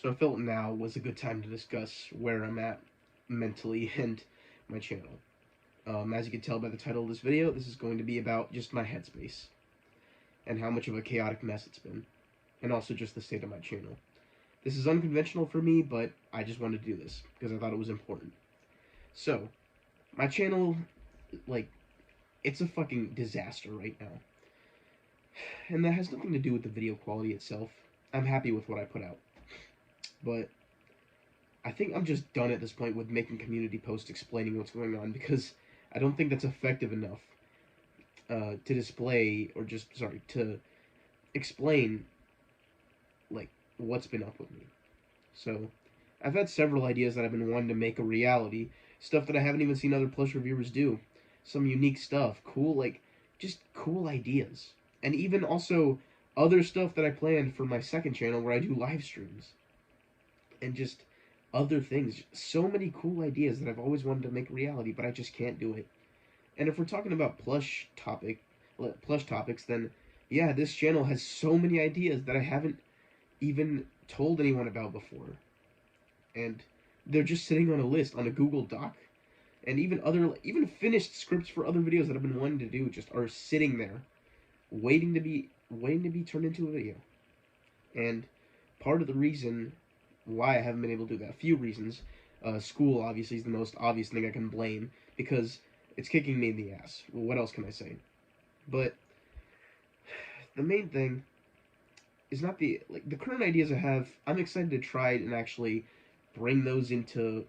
So I felt now was a good time to discuss where I'm at mentally and my channel. As you can tell by the title of this video, this is going to be about just my headspace and how much of a chaotic mess it's been, and also just the state of my channel. This is unconventional for me, but I just wanted to do this because I thought it was important. So, my channel, like, it's a fucking disaster right now. And that has nothing to do with the video quality itself. I'm happy with what I put out. But I think I'm just done at this point with making community posts explaining what's going on, because I don't think that's effective enough to display, or just, sorry, to explain, like, what's been up with me. So, I've had several ideas that I've been wanting to make a reality, stuff that I haven't even seen other Plush reviewers do. Some unique stuff, cool, like, just cool ideas. And even also other stuff that I planned for my second channel where I do live streams. And just other things. So many cool ideas that I've always wanted to make a reality, but I just can't do it. And if we're talking about plush topics, then yeah, this channel has so many ideas that I haven't even told anyone about before. And they're just sitting on a list on a Google Doc. And even finished scripts for other videos that I've been wanting to do just are sitting there waiting to be turned into a video. And part of the reason why I haven't been able to do that, a few reasons. School obviously is the most obvious thing I can blame, because it's kicking me in the ass. Well, what else can I say? But the main thing is not the current ideas I have. I'm excited to try and actually bring those into,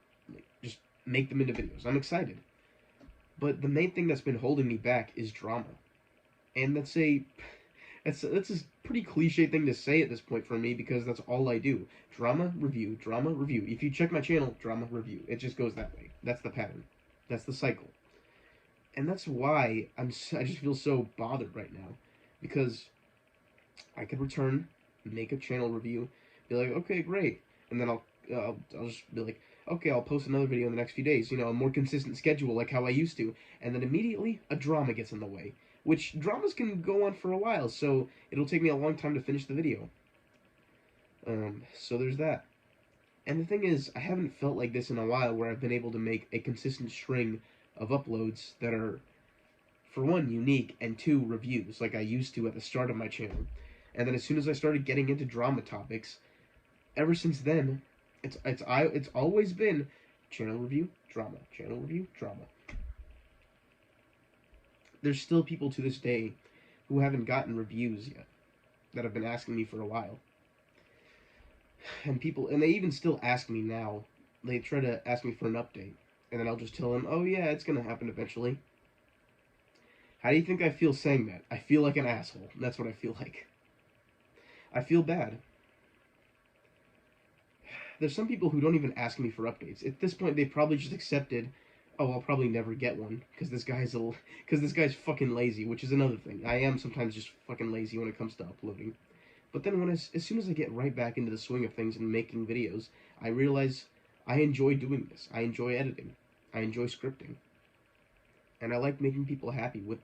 just make them into videos. I'm excited. But the main thing that's been holding me back is drama. And that's a pretty cliche thing to say at this point for me, because that's all I do. Drama, review, drama, review. If you check my channel, drama, review. It just goes that way. That's the pattern. That's the cycle. And that's why I just feel so bothered right now. Because I could return, make a channel review, be like, okay, great. And then I'll just be like, okay, I'll post another video in the next few days. You know, a more consistent schedule like how I used to. And then immediately, a drama gets in the way. Which, dramas can go on for a while, so it'll take me a long time to finish the video. So there's that. And the thing is, I haven't felt like this in a while, where I've been able to make a consistent string of uploads that are, for one, unique, and two, reviews, like I used to at the start of my channel. And then as soon as I started getting into drama topics, ever since then, it's always been channel review, drama, channel review, drama. There's still people to this day who haven't gotten reviews yet, that have been asking me for a while. And they even still ask me now. They try to ask me for an update, and then I'll just tell them, oh yeah, it's gonna happen eventually. How do you think I feel saying that? I feel like an asshole. That's what I feel like. I feel bad. There's some people who don't even ask me for updates. At this point, they've probably just accepted, oh, I'll probably never get one, because this guy's fucking lazy, which is another thing. I am sometimes just fucking lazy when it comes to uploading. But then as soon as I get right back into the swing of things and making videos, I realize I enjoy doing this. I enjoy editing. I enjoy scripting. And I like making people happy with,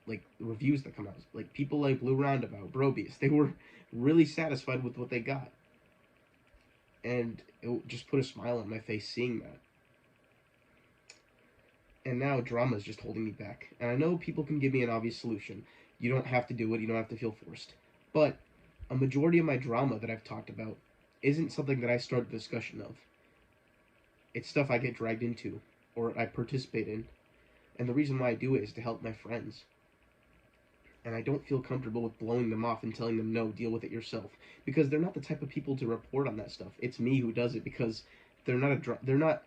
like, reviews that come out. Like, people like Blue Roundabout, Brobius, they were really satisfied with what they got. And it just put a smile on my face seeing that. And now drama is just holding me back. And I know people can give me an obvious solution. You don't have to do it. You don't have to feel forced. But a majority of my drama that I've talked about isn't something that I start the discussion of. It's stuff I get dragged into, or I participate in. And the reason why I do it is to help my friends. And I don't feel comfortable with blowing them off and telling them, no, deal with it yourself. Because they're not the type of people to report on that stuff. It's me who does it, because they're not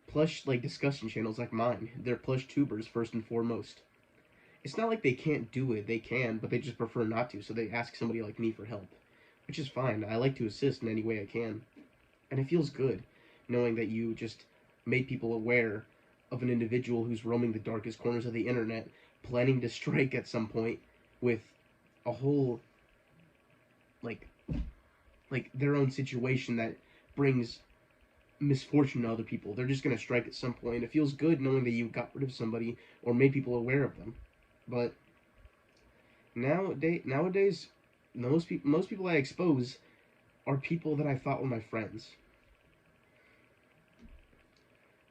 plush, like, discussion channels like mine. They're plush tubers, first and foremost. It's not like they can't do it. They can, but they just prefer not to, so they ask somebody like me for help. Which is fine. I like to assist in any way I can. And it feels good, knowing that you just made people aware of an individual who's roaming the darkest corners of the internet, planning to strike at some point with a whole, like their own situation that brings misfortune to other people. They're just going to strike at some point. It feels good knowing that you got rid of somebody or made people aware of them. But nowadays most people I expose are people that I thought were my friends.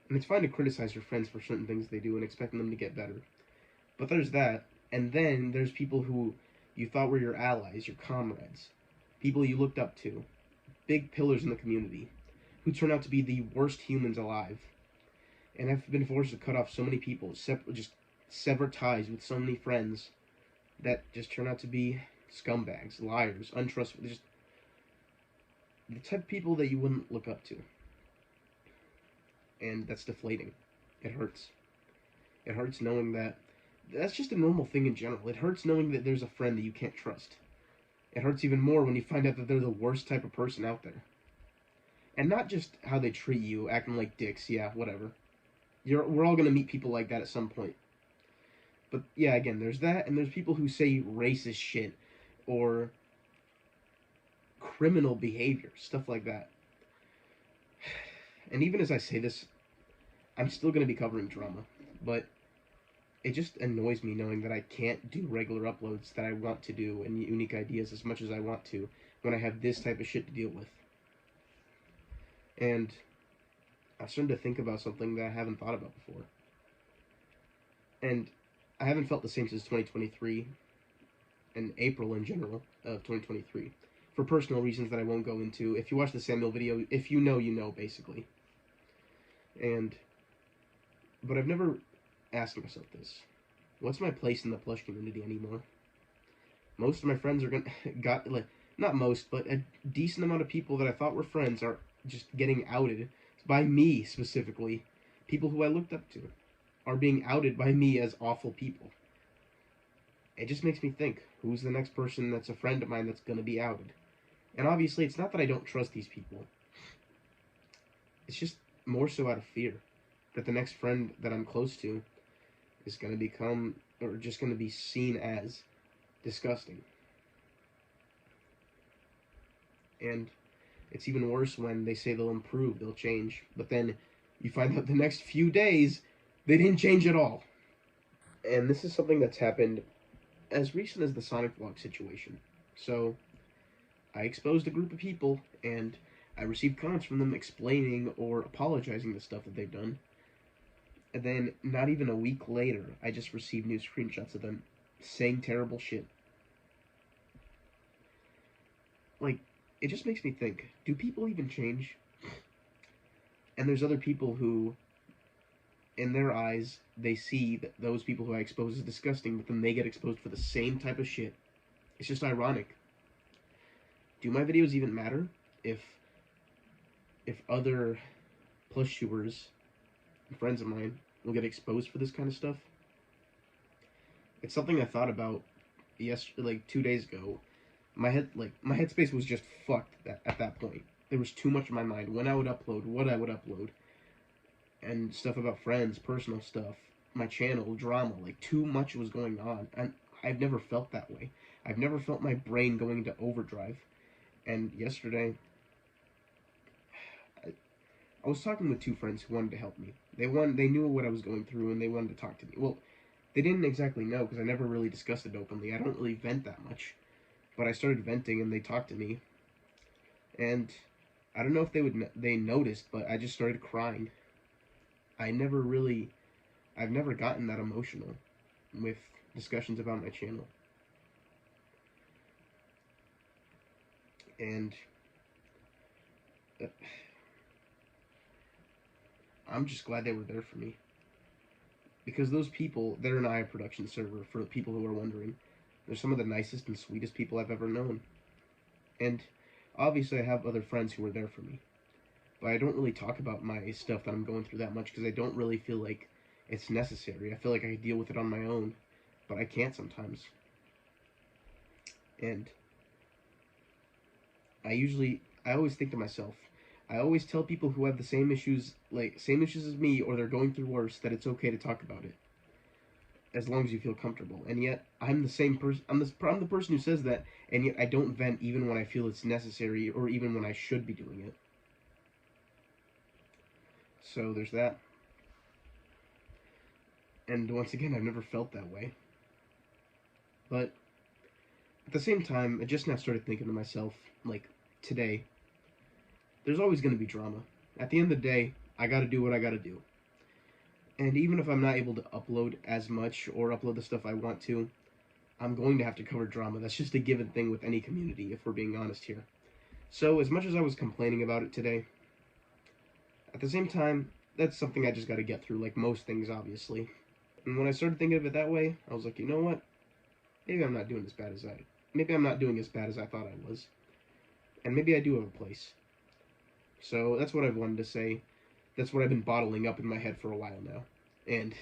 And it's fine to criticize your friends for certain things they do and expecting them to get better. But there's that. And then there's people who you thought were your allies, your comrades, people you looked up to, big pillars in the community, who turn out to be the worst humans alive. And I've been forced to cut off so many people, just sever ties with so many friends that just turn out to be scumbags, liars, untrustworthy, just the type of people that you wouldn't look up to. And that's deflating. It hurts. It hurts knowing that that's just a normal thing in general. It hurts knowing that there's a friend that you can't trust. It hurts even more when you find out that they're the worst type of person out there. And not just how they treat you, acting like dicks, yeah, whatever. We're all going to meet people like that at some point. But yeah, again, there's that, and there's people who say racist shit or criminal behavior, stuff like that. And even as I say this, I'm still going to be covering drama, but it just annoys me knowing that I can't do regular uploads that I want to do and unique ideas as much as I want to when I have this type of shit to deal with. And I've started to think about something that I haven't thought about before. And I haven't felt the same since 2023 and April in general of 2023 for personal reasons that I won't go into. If you watch the Samuel video, if you know, you know, basically. But I've never asked myself this. What's my place in the plush community anymore? Most of my friends are not most, but a decent amount of people that I thought were friends are just getting outed by me specifically. People who I looked up to are being outed by me as awful people. It just makes me think, who's the next person that's a friend of mine that's going to be outed? And obviously, it's not that I don't trust these people. It's just more so out of fear that the next friend that I'm close to is going to become, or just going to be seen as disgusting. And it's even worse when they say they'll improve, they'll change, but then you find out the next few days they didn't change at all. And this is something that's happened as recent as the Sonic Vlog situation. So I exposed a group of people, and I received comments from them explaining or apologizing the stuff that they've done. And then, not even a week later, I just received new screenshots of them saying terrible shit. Like, it just makes me think, do people even change? And there's other people who, in their eyes, they see that those people who I expose as disgusting, but then they get exposed for the same type of shit. It's just ironic. Do my videos even matter if other plush tubers, friends of mine, will get exposed for this kind of stuff? It's something I thought about 2 days ago. My headspace was just fucked at that point. There was too much in my mind. When I would upload, what I would upload, and stuff about friends, personal stuff, my channel, drama. Like, too much was going on, and I've never felt that way. I've never felt my brain going into overdrive. And yesterday, I was talking with two friends who wanted to help me. They knew what I was going through, and they wanted to talk to me. Well, they didn't exactly know, because I never really discussed it openly. I don't really vent that much. But I started venting, and they talked to me. And I don't know if they noticed, but I just started crying. I've never gotten that emotional with discussions about my channel. And I'm just glad they were there for me. Because those people, they're an IA production server, for the people who are wondering. They're some of the nicest and sweetest people I've ever known. And obviously I have other friends who are there for me. But I don't really talk about my stuff that I'm going through that much because I don't really feel like it's necessary. I feel like I can deal with it on my own, but I can't sometimes. And I always think to myself, I always tell people who have the same issues as me, or they're going through worse, that it's okay to talk about it, as long as you feel comfortable. And yet, I'm the same person. I'm the person who says that, and yet I don't vent even when I feel it's necessary, or even when I should be doing it. So there's that. And once again, I've never felt that way. But at the same time, I just now started thinking to myself, like, today, there's always going to be drama. At the end of the day, I got to do what I got to do. And even if I'm not able to upload as much or upload the stuff I want to, I'm going to have to cover drama. That's just a given thing with any community, if we're being honest here. So, as much as I was complaining about it today, at the same time, that's something I just got to get through, like most things, obviously. And when I started thinking of it that way, I was like, you know what? Maybe I'm not doing as bad as maybe I'm not doing as bad as I thought I was. And maybe I do have a place. So that's what I've wanted to say. That's what I've been bottling up in my head for a while now. And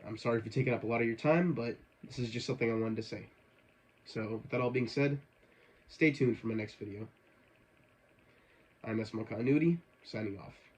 I'm sorry for taking up a lot of your time, but this is just something I wanted to say. So, with that all being said, stay tuned for my next video. I'm SML Continuity, signing off.